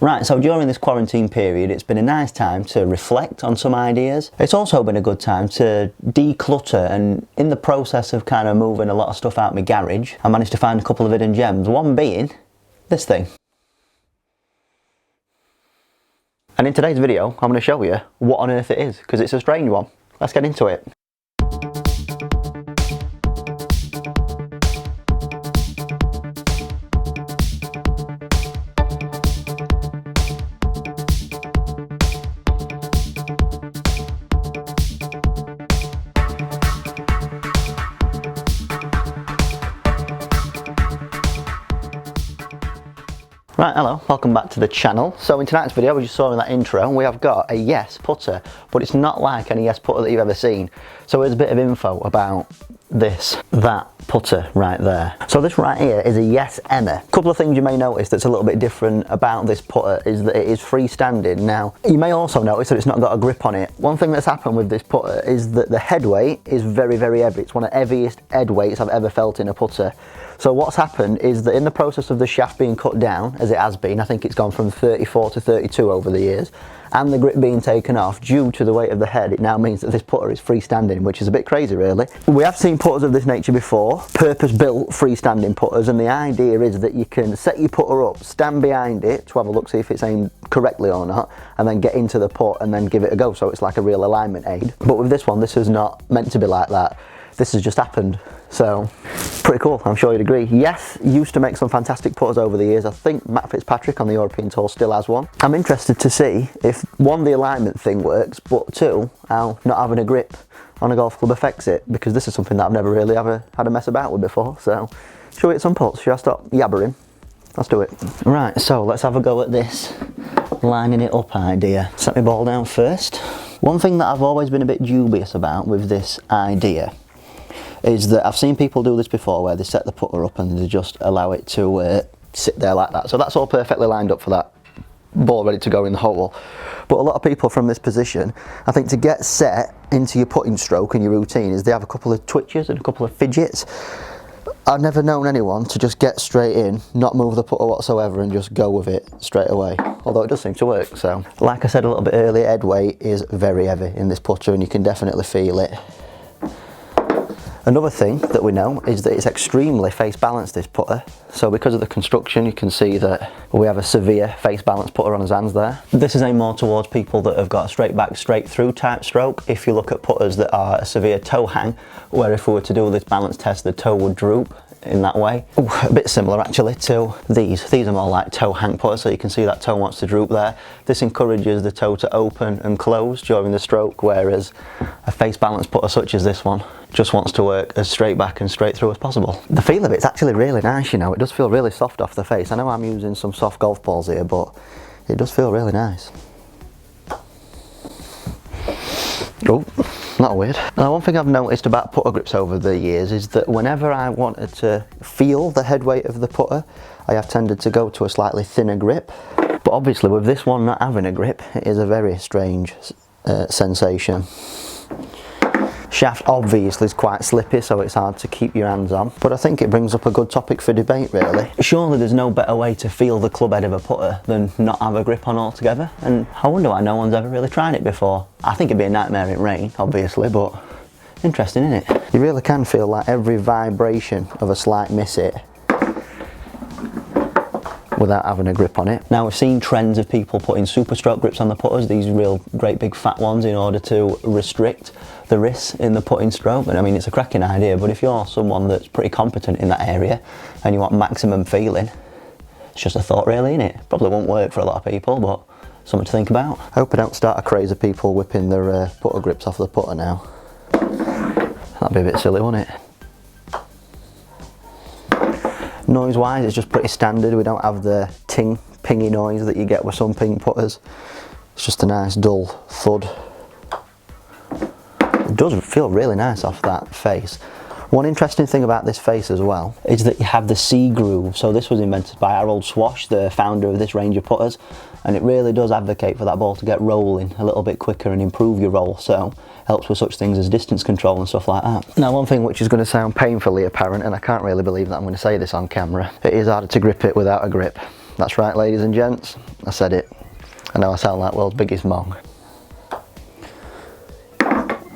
Right, so during this quarantine period, it's been a nice time to reflect on some ideas. It's also been a good time to declutter, and in the process of kind of moving a lot of stuff out of my garage, I managed to find a couple of hidden gems, one being this thing. And in today's video, I'm going to show you what on earth it is, because it's a strange one. Let's get into it. Right, hello, welcome back to the channel. So in tonight's video, we just saw in that intro, we have got a Yes putter, but it's not like any Yes putter that you've ever seen. So here's a bit of info about that putter right there. So this right here is a Yes Emma. A couple of things you may notice that's a little bit different about this putter is that it is freestanding. Now, you may also notice that it's not got a grip on it. One thing that's happened with this putter is that the head weight is very, very heavy. It's one of the heaviest head weights I've ever felt in a putter. So what's happened is that in the process of the shaft being cut down, as it has been, I think it's gone from 34 to 32 over the years, and the grip being taken off due to the weight of the head, it now means that this putter is freestanding, which is a bit crazy really. We have seen putters of this nature before, purpose-built freestanding putters, and the idea is that you can set your putter up, stand behind it to have a look, see if it's aimed correctly or not, and then get into the putt and then give it a go, so it's like a real alignment aid. But with this one, this is not meant to be like that. This has just happened, so pretty cool, I'm sure you'd agree. Yes, used to make some fantastic putters over the years. I think Matt Fitzpatrick on the European Tour still has one. I'm interested to see if one, the alignment thing works, but two, how not having a grip on a golf club affects it, because this is something that I've never really ever had a mess about with before. So shall we hit some putts? Shall I stop yabbering? Let's do it. Right, so let's have a go at this lining it up idea. Set my ball down first. One thing that I've always been a bit dubious about with this idea is that I've seen people do this before where they set the putter up and they just allow it to sit there like that. So that's all perfectly lined up for that ball ready to go in the hole. But a lot of people from this position, I think to get set into your putting stroke and your routine is they have a couple of twitches and a couple of fidgets. I've never known anyone to just get straight in, not move the putter whatsoever and just go with it straight away. Although it does seem to work. So like I said a little bit earlier, head weight is very heavy in this putter and you can definitely feel it. Another thing that we know is that it's extremely face balanced, this putter. So because of the construction, you can see that we have a severe face balance putter on his hands there. This is aimed more towards people that have got a straight back, straight through type stroke. If you look at putters that are a severe toe hang, where if we were to do this balance test, the toe would droop in that way. Ooh, a bit similar actually to these. These are more like toe hang putters, so you can see that toe wants to droop there. This encourages the toe to open and close during the stroke, whereas a face balance putter such as this one just wants to work as straight back and straight through as possible. The feel of it's actually really nice, you know, it does feel really soft off the face. I know I'm using some soft golf balls here, but it does feel really nice. Oh, not weird. Now one thing I've noticed about putter grips over the years is that whenever I wanted to feel the head weight of the putter, I have tended to go to a slightly thinner grip. But obviously with this one not having a grip, it is a very strange sensation. Shaft obviously is quite slippy, so it's hard to keep your hands on, but I think it brings up a good topic for debate really. Surely there's no better way to feel the club head of a putter than not have a grip on altogether, and I wonder why no one's ever really tried it before. I think it'd be a nightmare in rain, obviously, but interesting, isn't it? You really can feel like every vibration of a slight miss it without having a grip on it. Now we've seen trends of people putting super stroke grips on the putters, these real great big fat ones, in order to restrict the wrists in the putting stroke. And I mean, it's a cracking idea, but if you're someone that's pretty competent in that area and you want maximum feeling, it's just a thought really, innit? Probably won't work for a lot of people, but something to think about. I hope I don't start a craze of people whipping their putter grips off the putter now. That'd be a bit silly, wouldn't it? Noise wise, it's just pretty standard. We don't have the ting, pingy noise that you get with some ping putters. It's just a nice dull thud. It does feel really nice off that face. One interesting thing about this face as well is that you have the C groove. So this was invented by Harold Swash, the founder of this range of putters, and it really does advocate for that ball to get rolling a little bit quicker and improve your roll. So helps with such things as distance control and stuff like that. Now one thing which is going to sound painfully apparent, and I can't really believe that I'm going to say this on camera, it is harder to grip it without a grip. That's right, ladies and gents, I said it. I know I sound like world's biggest mong.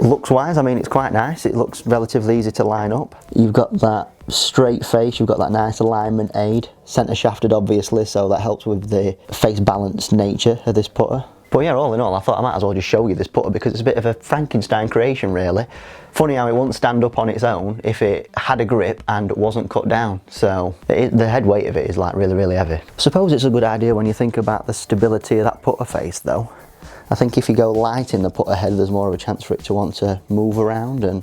Looks wise, I mean, it's quite nice. It looks relatively easy to line up. You've got that straight face, you've got that nice alignment aid. Centre shafted obviously, so that helps with the face balanced nature of this putter. But yeah, all in all, I thought I might as well just show you this putter because it's a bit of a Frankenstein creation really. Funny how it wouldn't stand up on its own if it had a grip and wasn't cut down. So the head weight of it is like really, really heavy. I suppose it's a good idea when you think about the stability of that putter face though. I think if you go light in the putter head, there's more of a chance for it to want to move around and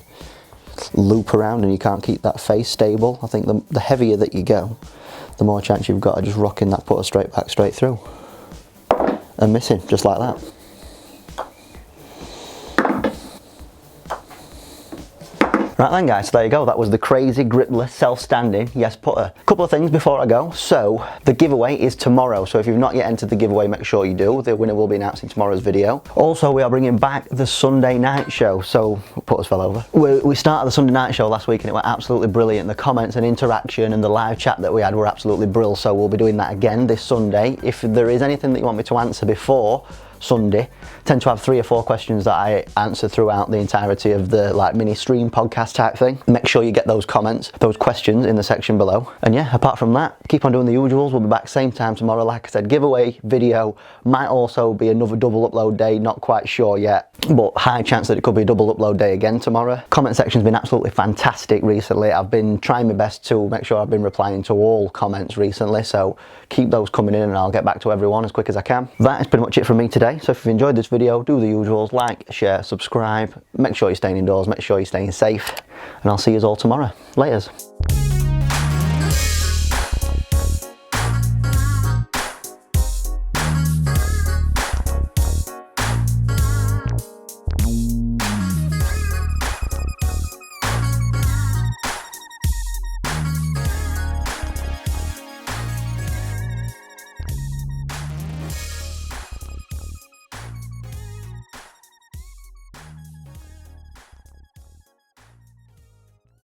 loop around, and you can't keep that face stable. I think the heavier that you go, the more chance you've got of just rocking that putter straight back, straight through. And missing, just like that. Right then guys, so there you go, that was the crazy gripless self-standing yes putter. Couple of things before I go. So the giveaway is tomorrow, so if you've not yet entered the giveaway, make sure you do. The winner will be announced in tomorrow's video. Also, we are bringing back the Sunday night show, so putters fell over. We started the Sunday night show last week and it went absolutely brilliant. The comments and interaction and the live chat that we had were absolutely brilliant, so we'll be doing that again this Sunday. If there is anything that you want me to answer before Sunday, I tend to have 3 or 4 questions that I answer throughout the entirety of the like mini stream podcast type thing. Make sure you get those comments, those questions in the section below. And yeah, apart from that, keep on doing the usuals. We'll be back same time tomorrow. Like I said, giveaway video, might also be another double upload day, not quite sure yet, but high chance that it could be a double upload day again tomorrow. Comment section's been absolutely fantastic recently. I've been trying my best to make sure I've been replying to all comments recently, so keep those coming in and I'll get back to everyone as quick as I can. That is pretty much it from me today. So if you've enjoyed this video, do the usuals, like, share, subscribe, make sure you're staying indoors, make sure you're staying safe, and I'll see you all tomorrow. Laters.